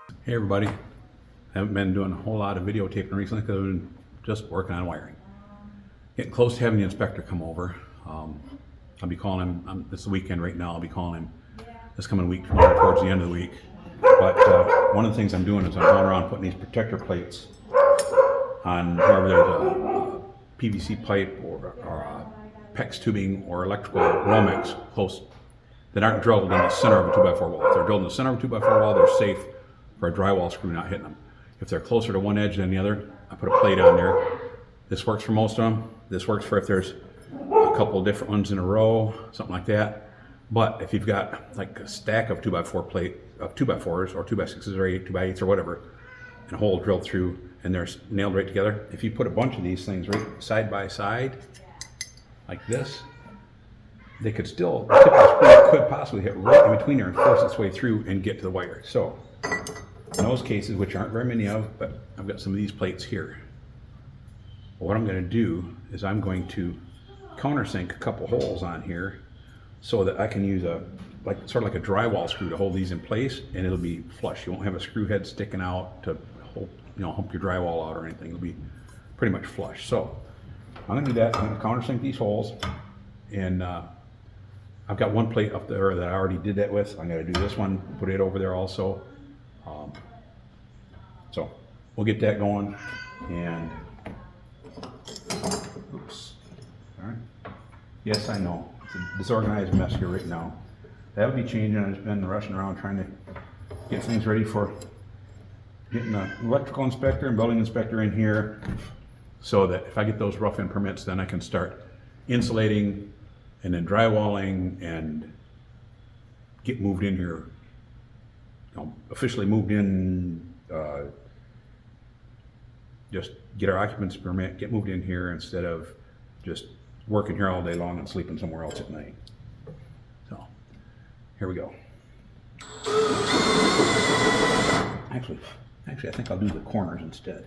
Hey everybody, I haven't been doing a whole lot of videotaping recently because I've been just working on wiring. Getting close to having the inspector come over. I'll be calling him, this weekend right now, I'll be calling him this coming week tomorrow towards the end of the week. But one of the things I'm doing is I'm going around putting these protector plates on wherever there's a PVC pipe or PEX tubing or electrical Romex close that aren't drilled in the center of a 2x4 wall. If they're drilled in the center of a 2x4 wall, they're safe for a drywall screw not hitting them. If they're closer to one edge than the other, I put a plate on there. This works for most of them. This works for if there's a couple of different ones in a row, something like that. But if you've got like a stack of 2x4 plate of 2x4s or 2x6s or 2x8s or whatever, and a hole drilled through and they're nailed right together, if you put a bunch of these things right side by side, like this, they could still, the tip of the screw could possibly hit right in between there and force its way through and get to the wire. So, in those cases, which aren't very many of, but I've got some of these plates here. What I'm going to do is I'm going to countersink a couple holes on here so that I can use sort of like a drywall screw to hold these in place, and it'll be flush. You won't have a screw head sticking out to hold, hump your drywall out or anything. It'll be pretty much flush. So I'm going to do that. I'm going to countersink these holes, and I've got one plate up there that I already did that with. I'm going to do this one, put it over there also. So we'll get that going, and oops, all right. Yes, I know, it's a disorganized mess here right now. That'll be changing. I've just been rushing around trying to get things ready for getting an electrical inspector and building inspector in here, so that if I get those rough-in permits, then I can start insulating and then drywalling and get moved in here, officially moved in, just get our occupancy permit, get moved in here instead of just working here all day long and sleeping somewhere else at night. So, here we go. Actually, I think I'll do the corners instead.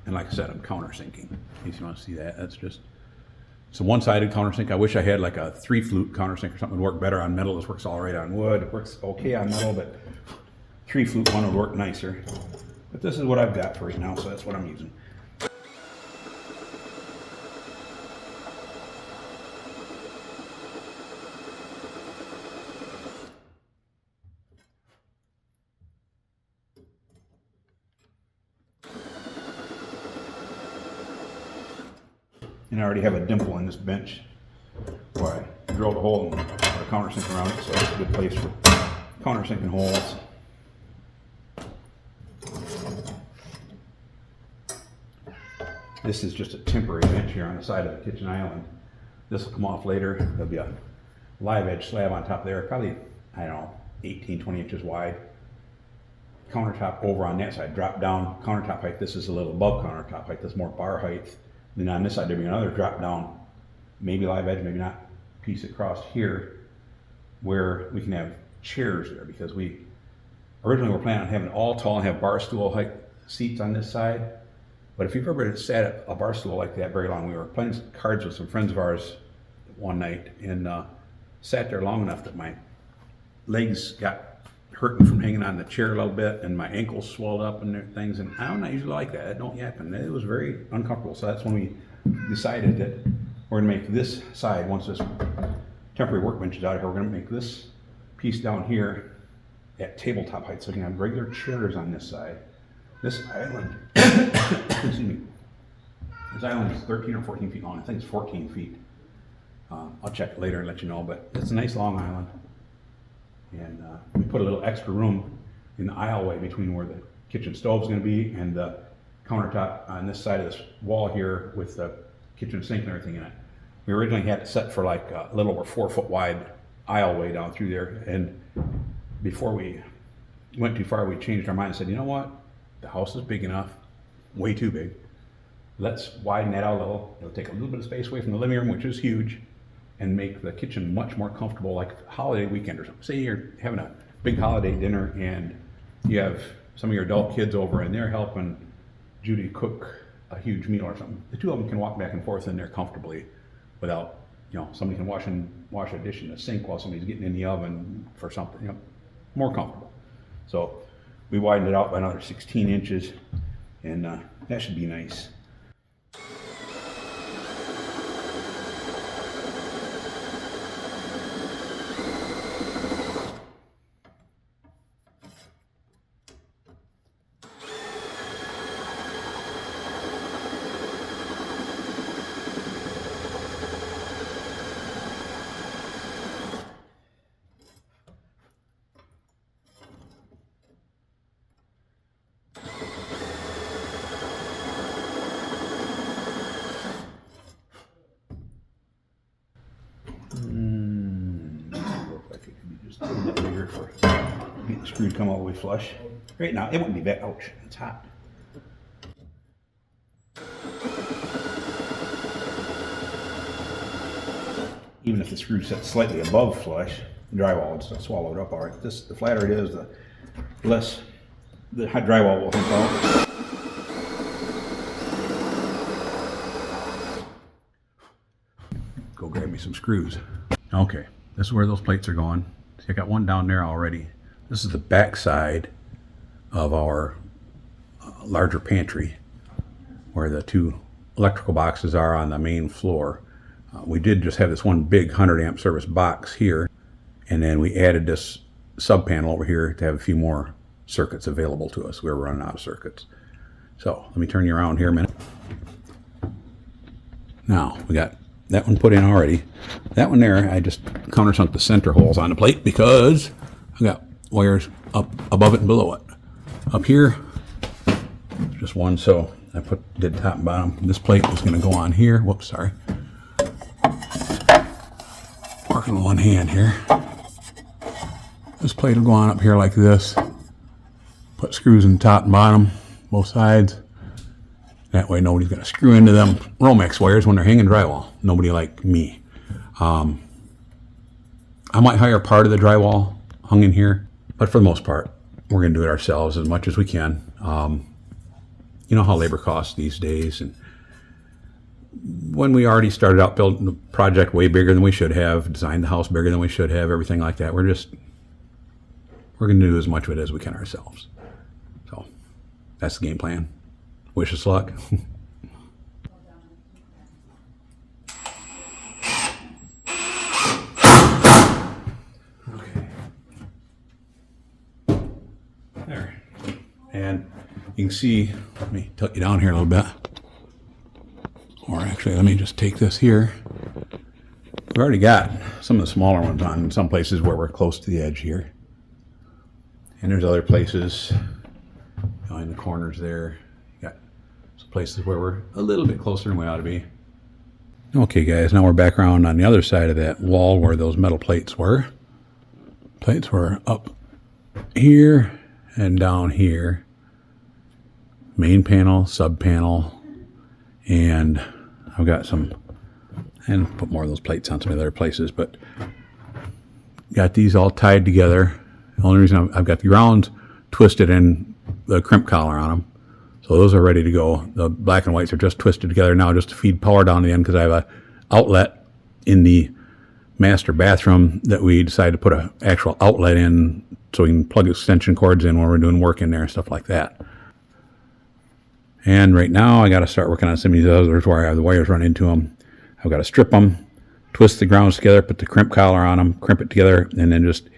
And like I said, I'm countersinking, in case you want to see that. That's just, it's a one-sided countersink. I wish I had like a 3-flute countersink or something that would work better on metal. This works all right on wood. It works okay on metal, but 3-flute one would work nicer. But this is what I've got for right now, so that's what I'm using. And I already have a dimple in this bench where I drilled a hole and put a countersink around it, so it's a good place for countersinking holes. This is just a temporary bench here on the side of the kitchen island. This will come off later. There'll be a live edge slab on top there, probably, I don't know, 18, 20 inches wide. Countertop over on that side, drop down countertop height. This is a little above countertop height. This is more bar height. Then on this side there'll be another drop down, maybe live edge, maybe not, piece across here where we can have chairs there, because we originally were planning on having it all tall and have bar stool height seats on this side. But if you've ever sat at a bar stool like that very long, we were playing cards with some friends of ours one night and sat there long enough that my legs got hurting from hanging on the chair a little bit, and my ankles swelled up and things, and I'm not usually like that. It don't happen. It was very uncomfortable. So that's when we decided that we're gonna make this side, once this temporary workbench is out of here, we're gonna make this piece down here at tabletop height, so we can have regular chairs on this side. This island, excuse me, this island is 13 or 14 feet long. I think it's 14 feet. I'll check it later and let you know, but it's a nice long island. And we put a little extra room in the aisleway between where the kitchen stove's going to be and the countertop on this side of this wall here with the kitchen sink and everything in it. We originally had it set for like a little over 4 foot wide aisleway down through there, and before we went too far, we changed our mind and said, you know what, the house is big enough, way too big. Let's widen that out a little. It'll take a little bit of space away from the living room, which is huge, and make the kitchen much more comfortable, like a holiday weekend or something. Say you're having a big holiday dinner and you have some of your adult kids over and they're helping Judy cook a huge meal or something. The two of them can walk back and forth in there comfortably without you know, somebody can wash a dish in the sink while somebody's getting in the oven for something, you know, more comfortable. So we widened it out by another 16 inches, and that should be nice. Look like it could be just a little bit bigger for getting the screw to come all the way flush. Right now, it wouldn't be bad. Ouch, it's hot. Even if the screw sets slightly above flush, the drywall will swallow it up all right. The flatter it is, the less the drywall will hump out. Go grab me some screws. Okay, this is where those plates are going. See, I got one down there already. This is the back side of our larger pantry, where the two electrical boxes are on the main floor. We did just have this one big 100 amp service box here, and then we added this sub panel over here to have a few more circuits available to us. We were running out of circuits. So let me turn you around here a minute. Now we got that one put in already. That one there, I just countersunk the center holes on the plate because I got wires up above it and below it. Up here, just one, so I did top and bottom. This plate was going to go on here. Whoops, sorry. Working with one hand here. This plate will go on up here like this. Put screws in the top and bottom, both sides. That way nobody's going to screw into them Romex wires when they're hanging drywall. Nobody like me. I might hire part of the drywall hung in here, but for the most part, we're going to do it ourselves as much as we can. You know how labor costs these days, and when we already started out building the project way bigger than we should have, designed the house bigger than we should have, everything like that, we're going to do as much of it as we can ourselves. So that's the game plan. Wish us luck. Okay. There. And you can see, let me tuck you down here a little bit. Or actually, let me just take this here. We've already got some of the smaller ones on some places where we're close to the edge here. And there's other places, you know, in the corners there. Got some places where we're a little bit closer than we ought to be. Okay guys, now we're back around on the other side of that wall where those metal plates were. Plates were up here and down here. Main panel, sub panel, and I've got some, and put more of those plates on some of the other places, but got these all tied together. The only reason I've got the grounds twisted in the crimp collar on them. So those are ready to go. The black and whites are just twisted together now just to feed power down the end, because I have a outlet in the master bathroom that we decided to put an actual outlet in so we can plug extension cords in when we're doing work in there and stuff like that. And right now I got to start working on some of these others where I have the wires run into them. I've got to strip them, twist the grounds together, put the crimp collar on them, crimp it together, and then just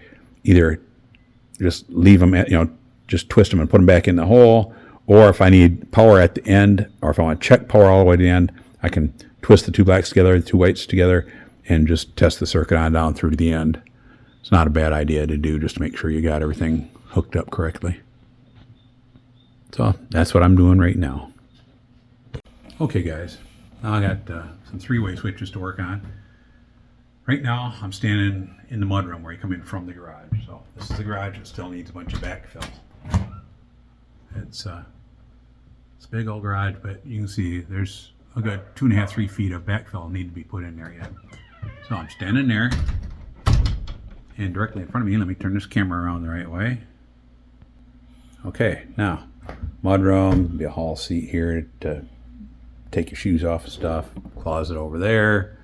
either just leave them at, just twist them and put them back in the hole. Or if I need power at the end, or if I want to check power all the way to the end, I can twist the two blacks together, the two whites together, and just test the circuit on down through to the end. It's not a bad idea to do just to make sure you got everything hooked up correctly. So that's what I'm doing right now. Okay guys, now I got some three-way switches to work on. Right now I'm standing in the mudroom where you come in from the garage. So this is the garage. It still needs a bunch of backfill. It's a big old garage, but you can see there's a good 2.5, 3 feet of backfill need to be put in there yet. So I'm standing there, and directly in front of me, let me turn this camera around the right way. Okay, now mudroom, be a hall seat here to take your shoes off and stuff. Closet over there.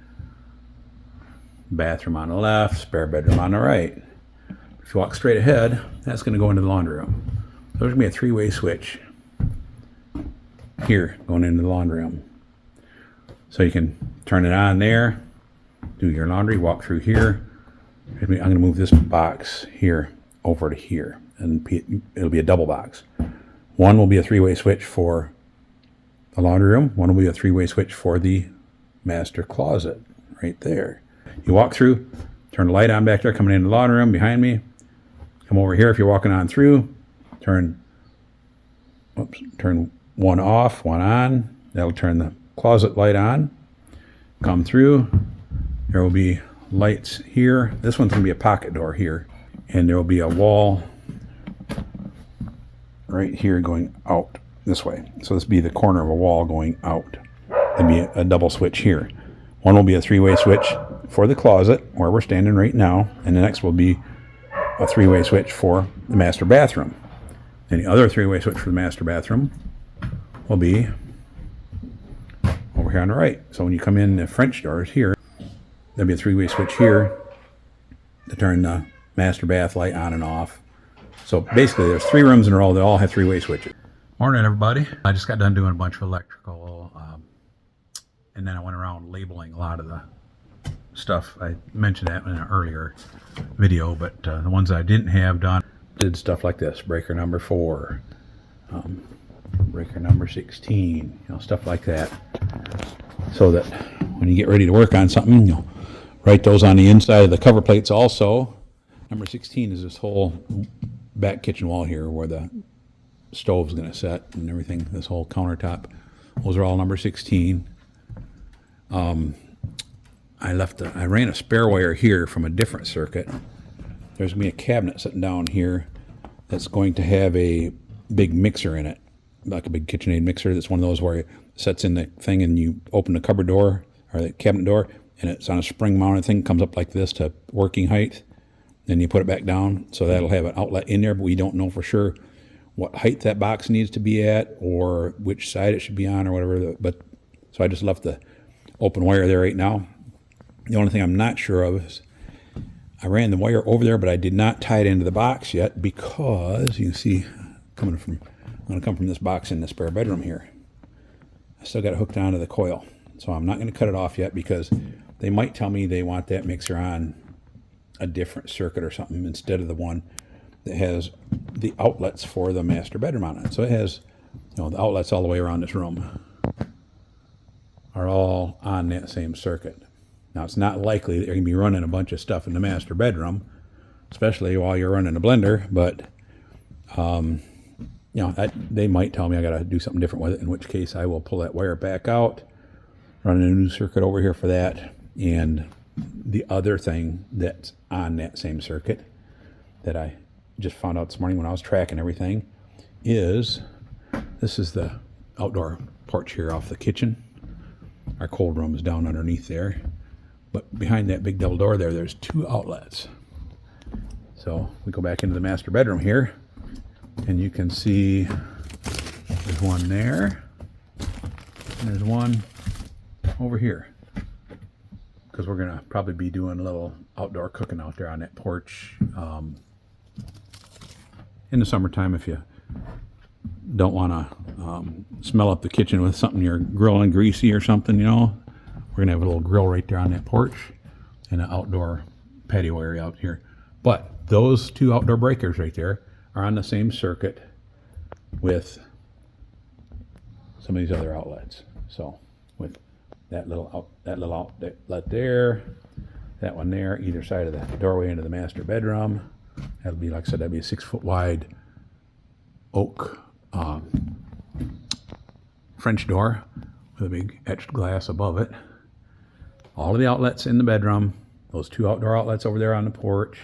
bathroom on the left, spare bedroom on the right. If you walk straight ahead, that's going to go into the laundry room. There's going to be a three-way switch here going into the laundry room. So you can turn it on there, do your laundry, walk through here. I'm going to move this box here over to here, and it'll be a double box. One will be a three-way switch for the laundry room. One will be a three-way switch for the master closet right there. You walk through, turn the light on back there coming into the laundry room behind me. Come over here if you're walking on through. Turn one off, one on. That'll turn the closet light on. Come through. There will be lights here. This one's going to be a pocket door here. And there will be a wall right here going out this way. So this will be the corner of a wall going out. There'll be a double switch here. One will be a three-way switch for the closet where we're standing right now. And the next will be a three-way switch for the master bathroom. And the other three-way switch for the master bathroom will be over here on the right. So when you come in the French doors here, there'll be a three-way switch here to turn the master bath light on and off. So basically there's 3 rooms in a row that all have three-way switches. Morning, everybody. I just got done doing a bunch of electrical, and then I went around labeling a lot of the stuff. I mentioned that in an earlier video, but the ones that I didn't have done, did stuff like this: breaker number 4, breaker number 16, stuff like that, so that when you get ready to work on something, you'll write those on the inside of the cover plates also. Number 16 is this whole back kitchen wall here where the stove's going to set and everything, this whole countertop. Those are all number 16. I ran a spare wire here from a different circuit. There's going to be a cabinet sitting down here that's going to have a big mixer in it, like a big KitchenAid mixer. That's one of those where it sets in the thing and you open the cupboard door or the cabinet door, and it's on a spring mounted thing, comes up like this to working height. Then you put it back down, so that'll have an outlet in there, but we don't know for sure what height that box needs to be at or which side it should be on or whatever. But so I just left the open wire there right now. The only thing I'm not sure of is I ran the wire over there, but I did not tie it into the box yet because you can see I'm going to come from this box in the spare bedroom here. I still got it hooked onto the coil, so I'm not going to cut it off yet because they might tell me they want that mixer on a different circuit or something instead of the one that has the outlets for the master bedroom on it. So it has, the outlets all the way around this room are all on that same circuit. Now, it's not likely that you're going to be running a bunch of stuff in the master bedroom, especially while you're running a blender, but, they might tell me I got to do something different with it, in which case I will pull that wire back out, run a new circuit over here for that, and the other thing that's on that same circuit that I just found out this morning when I was tracking everything is, this is the outdoor porch here off the kitchen. Our cold room is down underneath there. But behind that big double door there's 2 outlets. So we go back into the master bedroom here, and you can see there's one there, and there's one over here. Because we're going to probably be doing a little outdoor cooking out there on that porch in the summertime if you don't want to smell up the kitchen with something you're grilling greasy or something, We're going to have a little grill right there on that porch and an outdoor patio area out here. But those 2 outdoor breakers right there are on the same circuit with some of these other outlets. So with that little outlet there, that one there, either side of the doorway into the master bedroom. That'll be, like I said, that'll be a 6-foot wide oak French door with a big etched glass above it. All of the outlets in the bedroom, those 2 outdoor outlets over there on the porch,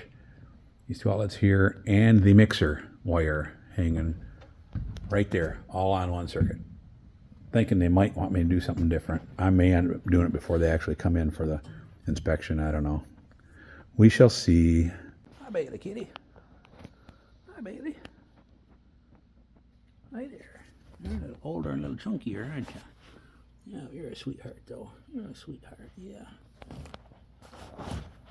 these 2 outlets here, and the mixer wire hanging right there, all on one circuit. Thinking they might want me to do something different. I may end up doing it before they actually come in for the inspection. I don't know. We shall see. Hi, Bailey kitty. Hi, Bailey. Hi there. You're a little older and a little chunkier, aren't you? Yeah, you're a sweetheart, though. You're a sweetheart, yeah.